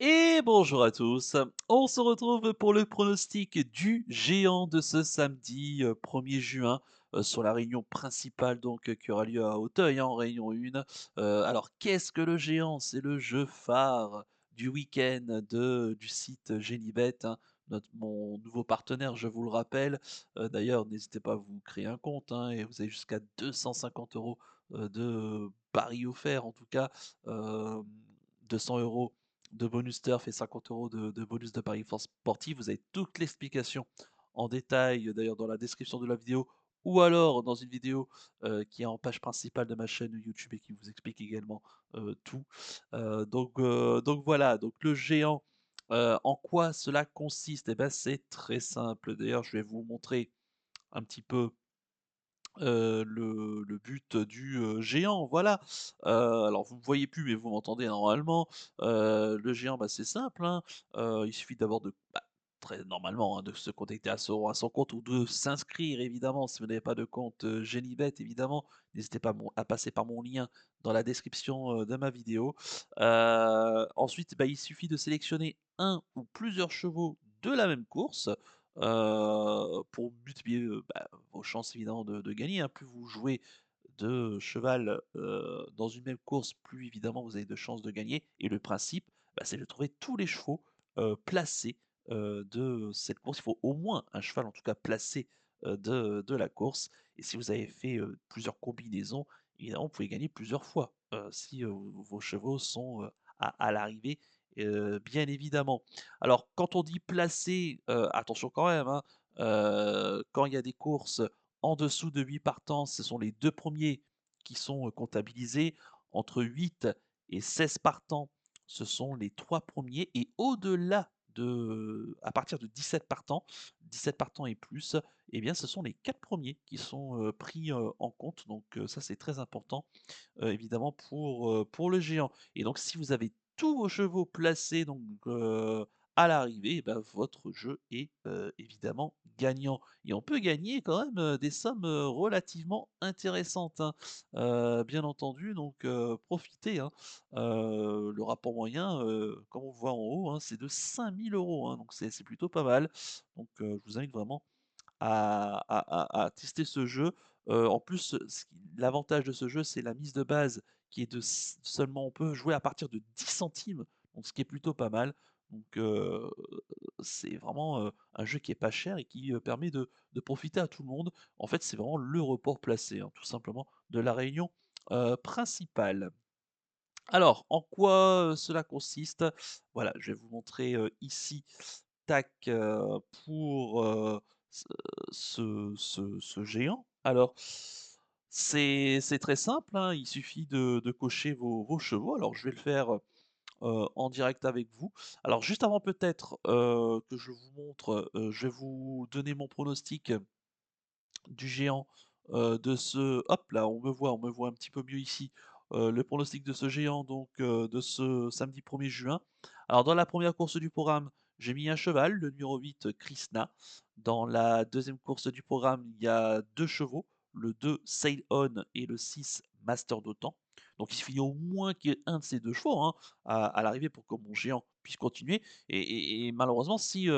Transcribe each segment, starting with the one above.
Et bonjour à tous. On se retrouve pour le pronostic du géant de ce samedi 1er juin sur la réunion principale donc qui aura lieu à Auteuil hein, en réunion 1. Alors qu'est-ce que le géant? C'est le jeu phare du week-end du site Génibet, hein, mon nouveau partenaire, je vous le rappelle. D'ailleurs, n'hésitez pas à vous créer un compte hein, et vous avez jusqu'à 250 euros de paris offerts, en tout cas euh, 200 euros de bonus turf et 50 euros de bonus de paris sportif. Vous avez toute l'explication en détail, d'ailleurs dans la description de la vidéo, ou alors dans une vidéo qui est en page principale de ma chaîne YouTube et qui vous explique également tout. Donc voilà, donc le géant, en quoi cela consiste? Eh ben, c'est très simple. D'ailleurs, je vais vous montrer un petit peu le but du géant, voilà. Alors vous me voyez plus, mais vous m'entendez normalement. Le géant, bah, c'est simple, hein, il suffit d'abord de bah, très normalement, hein, de se connecter à son compte ou de s'inscrire évidemment. Si vous n'avez pas de compte, Génibet évidemment, n'hésitez pas à passer par mon lien dans la description, de ma vidéo. Ensuite, bah, il suffit de sélectionner un ou plusieurs chevaux de la même course, pour multiplier, vos chances évidemment de gagner, hein. Plus vous jouez de cheval, dans une même course, plus évidemment vous avez de chances de gagner et le principe, bah, c'est de trouver tous les chevaux, placés, de cette course. Il faut au moins un cheval en tout cas placé, de la course et si vous avez fait, plusieurs combinaisons, évidemment vous pouvez gagner plusieurs fois, si, vos chevaux sont, à l'arrivée, bien évidemment. Alors quand on dit placer, attention quand même, hein, quand il y a des courses en dessous de 8 partants, ce sont les 2 premiers qui sont, comptabilisés. Entre 8 et 16 partants, ce sont les 3 premiers et au-delà à partir de 17 partants et plus, eh bien ce sont les 4 premiers qui sont, pris, en compte donc ça c'est très important, évidemment pour le géant et donc si vous avez tous vos chevaux placés donc à l'arrivée, bah, votre jeu est, évidemment gagnant et on peut gagner quand même, des sommes, relativement intéressantes, hein. Bien entendu donc profitez, hein. Le rapport moyen, comme on voit en haut, hein, c'est de 5 000 €, hein, donc c'est plutôt pas mal. Donc je vous invite vraiment à tester ce jeu. En plus, l'avantage de ce jeu, c'est la mise de base qui est de seulement on peut jouer à partir de 10 centimes, donc ce qui est plutôt pas mal. Donc c'est vraiment, un jeu qui est pas cher et qui, permet de profiter à tout le monde. En fait, c'est vraiment le report placé, hein, tout simplement, de la réunion, principale. Alors, en quoi, cela consiste? Voilà, je vais vous montrer, ici, tac, pour, ce ce géant. Alors, c'est très simple, hein, il suffit de cocher vos chevaux. Alors je vais le faire, en direct avec vous. Alors juste avant peut-être, que je vous montre, je vais vous donner mon pronostic du géant, de ce hop là, on me voit un petit peu mieux ici. Le pronostic de ce géant donc, de ce samedi 1er juin. Alors dans la première course du programme, j'ai mis un cheval, le numéro 8 Krishna. Dans la deuxième course du programme, il y a 2 chevaux, le 2 Sail On et le 6 Master d'Otan. Donc il suffit au moins qu'il y ait un de ces 2 chevaux, hein, à l'arrivée pour que mon géant puisse continuer et malheureusement si,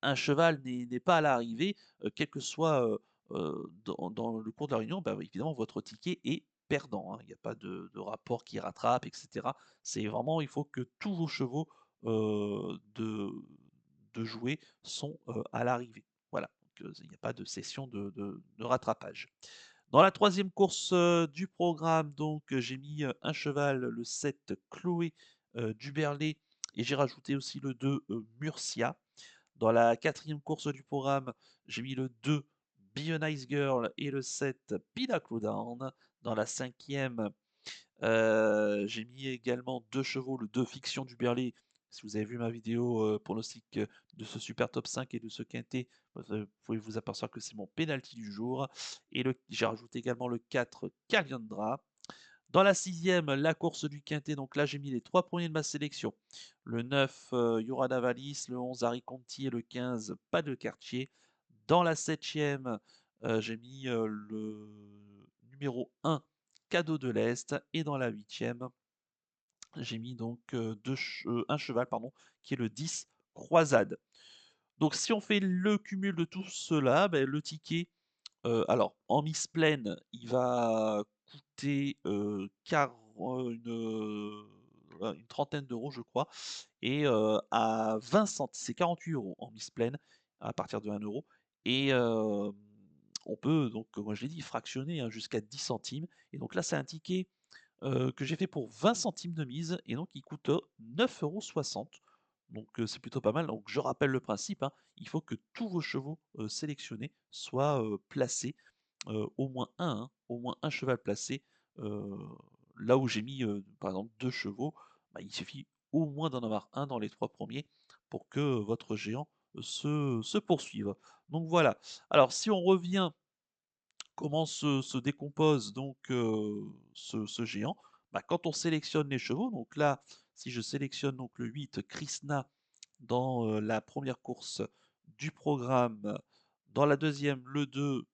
un cheval n'est pas à l'arrivée, quel que soit, dans le cours de la réunion, bah, évidemment votre ticket est perdant, hein. Il n'y a pas de rapport qui rattrape et cetera. C'est vraiment il faut que tous vos chevaux, de jouer sont, à l'arrivée. Voilà, donc il n'y a pas de session de rattrapage. Dans la troisième course, du programme donc, j'ai mis, un cheval, le 7 Chloé, Duberlé et j'ai rajouté aussi le 2 Murcia. Dans la quatrième course du programme, j'ai mis le 2 Be a Nice Girl et le 7 Pinnacle Down. Dans la cinquième, j'ai mis également 2 chevaux, le 2 Fiction du Berlay. Si vous avez vu ma vidéo, pronostic, de ce super top 5 et de ce quintet, vous pouvez vous apercevoir que c'est mon penalty du jour et j'ai rajouté également le 4 Caliandra. Dans la sixième, la course du quintet, donc là j'ai mis les 3 premiers de ma sélection. Le 9, Yoran Avalis, le 11, Harry Conti et le 15, Pas de Quartier. Dans la septième, j'ai mis le numéro 1, Cadeau de l'Est. Et dans la huitième, J'ai mis donc, 1 cheval pardon, qui est le 10 croisade. Donc si on fait le cumul de tout cela, beh, le ticket, alors en mise pleine, il va coûter, une trentaine d'euros je crois et à 20 centimes, c'est 48 € en mise pleine à partir de 1 € et on peut donc, moi je l'ai dit fractionner, hein, jusqu'à 10 centimes et donc là c'est un ticket que j'ai fait pour 20 centimes de mise et donc il coûte, 9,60 €. Donc c'est plutôt pas mal. Donc je rappelle le principe, hein, il faut que tous vos chevaux, sélectionnés soient, placés, au moins un, hein, au moins un cheval placé. Heu, Là où j'ai mis, par exemple 2 chevaux, bah, il suffit au moins d'en avoir un dans les 3 premiers pour que votre géant, se poursuive. Donc voilà. Alors si on revient comment se décompose donc ce géant? Bah, quand on sélectionne les chevaux, donc là, si je sélectionne donc le 8 Krishna dans, la première course du programme, dans la deuxième le 2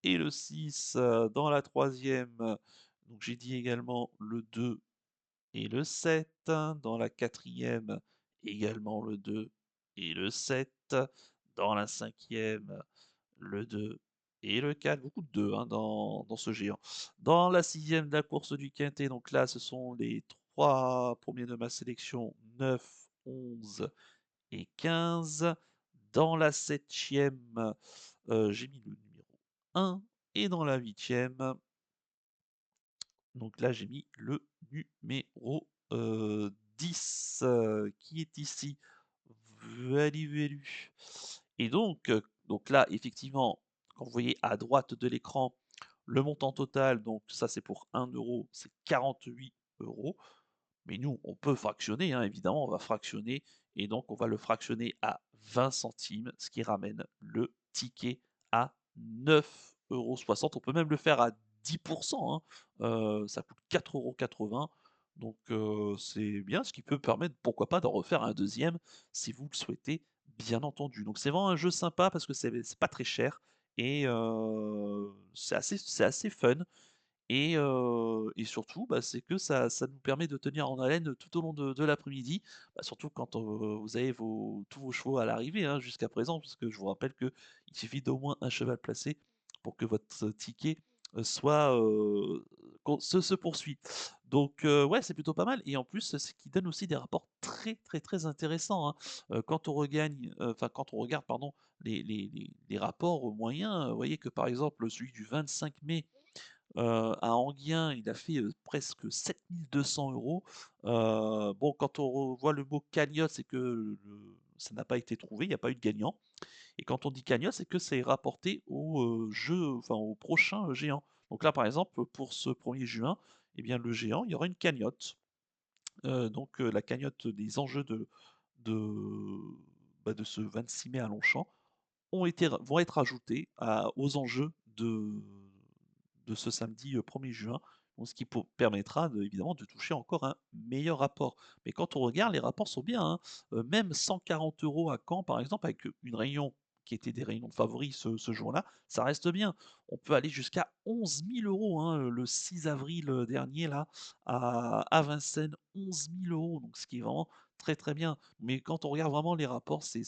et le 6 dans la troisième donc j'ai dit également le 2 et le 7 dans la quatrième également le 2 et le 7 dans la cinquième le 2 et le 4, beaucoup de 2 hein, dans ce géant. Dans la sixième de la course du quintet, donc là, ce sont les 3 premiers de ma sélection, 9, 11 et 15. Dans la septième, j'ai mis le numéro 1 et dans la huitième, donc là, j'ai mis le numéro, 10, qui est ici. Valu, valu et donc là, effectivement, quand vous voyez à droite de l'écran, le montant total, donc ça, c'est pour 1 €, c'est 48 €. Mais nous, on peut fractionner, hein, évidemment, on va fractionner et donc on va le fractionner à 20 centimes, ce qui ramène le ticket à 9,60 €. On peut même le faire à 10 hein, ça coûte 4,80 €. Donc c'est bien, ce qui peut permettre, pourquoi pas, d'en refaire un deuxième si vous le souhaitez, bien entendu. Donc c'est vraiment un jeu sympa parce que c'est pas très cher et c'est assez fun. Et surtout, bah, c'est que ça nous permet de tenir en haleine tout au long de l'après-midi, bah, surtout quand, vous avez tous vos chevaux à l'arrivée, hein, jusqu'à présent, puisque je vous rappelle qu'il suffit d'au moins un cheval placé pour que votre ticket, soit, se poursuit. Donc ouais, c'est plutôt pas mal et en plus, c'est qui donne aussi des rapports très, très, très intéressants, hein. Quand on regagne, enfin quand on regarde, pardon, les rapports, moyens, vous voyez que par exemple, celui du 25 mai à Enghien, il a fait, presque 7 200 €. Bon, quand on revoit le mot cagnotte, c'est que ça n'a pas été trouvé, il n'y a pas eu de gagnant et quand on dit cagnotte, c'est que c'est rapporté au, jeu, enfin au prochain, géant. Donc là, par exemple, pour ce 1er juin, eh bien le géant, il y aura une cagnotte. Donc la cagnotte des enjeux de, de ce 26 mai à Longchamp vont être ajoutés aux enjeux de ce samedi, 1er juin, donc ce qui permettra évidemment de toucher encore un meilleur rapport. Mais quand on regarde, les rapports sont bien, hein. Même 140 € à Caen, par exemple, avec une réunion qui était des réunions de favoris ce jour-là, ça reste bien. On peut aller jusqu'à 11 000 € hein, le 6 avril dernier là, à Vincennes, 11 000 €, donc ce qui est vraiment très, très bien. Mais quand on regarde vraiment les rapports, c'est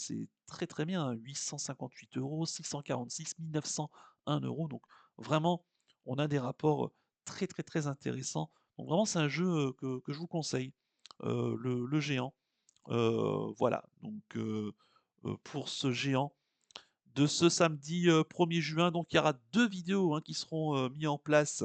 très, très bien, hein, 858 €, 646, 1 901 €, donc vraiment on a des rapports, très, très, très intéressants. Donc vraiment c'est un jeu, que je vous conseille, le géant. Voilà donc pour ce géant de ce samedi, 1er juin, donc il y aura 2 vidéos, hein, qui seront, mis en place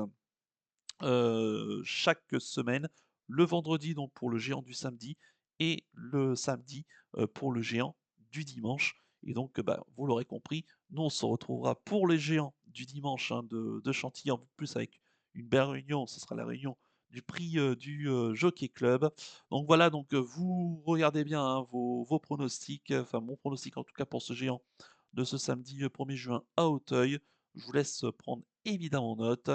chaque semaine. Le vendredi donc pour le géant du samedi et le samedi, pour le géant du dimanche et donc, bah, vous l'aurez compris, nous on se retrouvera pour les géants du dimanche, hein, de Chantilly, en plus avec une belle réunion, ce sera la réunion du prix, du, Jockey Club. Donc voilà, donc, vous regardez bien, hein, vos pronostics, enfin mon pronostic en tout cas pour ce géant de ce samedi, 1er juin à Auteuil. Je vous laisse prendre évidemment note.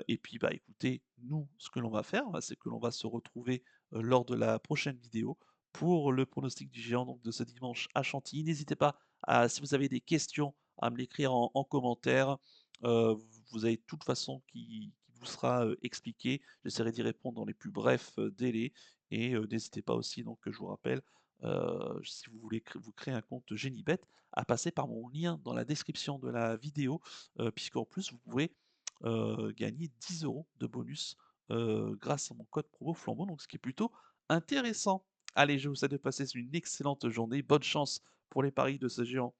Et puis, bah, écoutez, nous, ce que l'on va faire, bah, c'est que l'on va se retrouver, lors de la prochaine vidéo pour le pronostic du géant donc de ce dimanche à Chantilly. N'hésitez pas à si vous avez des questions, à me l'écrire en commentaire. Vous avez de toute façon qui vous sera, expliqué. J'essaierai d'y répondre dans les plus brefs, délais et n'hésitez pas aussi donc, je vous rappelle, si vous voulez vous créer un compte Génibet, à passer par mon lien dans la description de la vidéo, puisqu'en plus vous pouvez, gagner 10 € de bonus, grâce à mon code promo Flambeau, donc ce qui est plutôt intéressant. Allez, je vous souhaite de passer une excellente journée. Bonne chance pour les paris de ce géant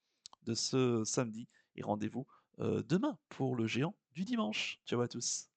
de ce samedi et rendez-vous, demain pour le géant du dimanche. Ciao à tous.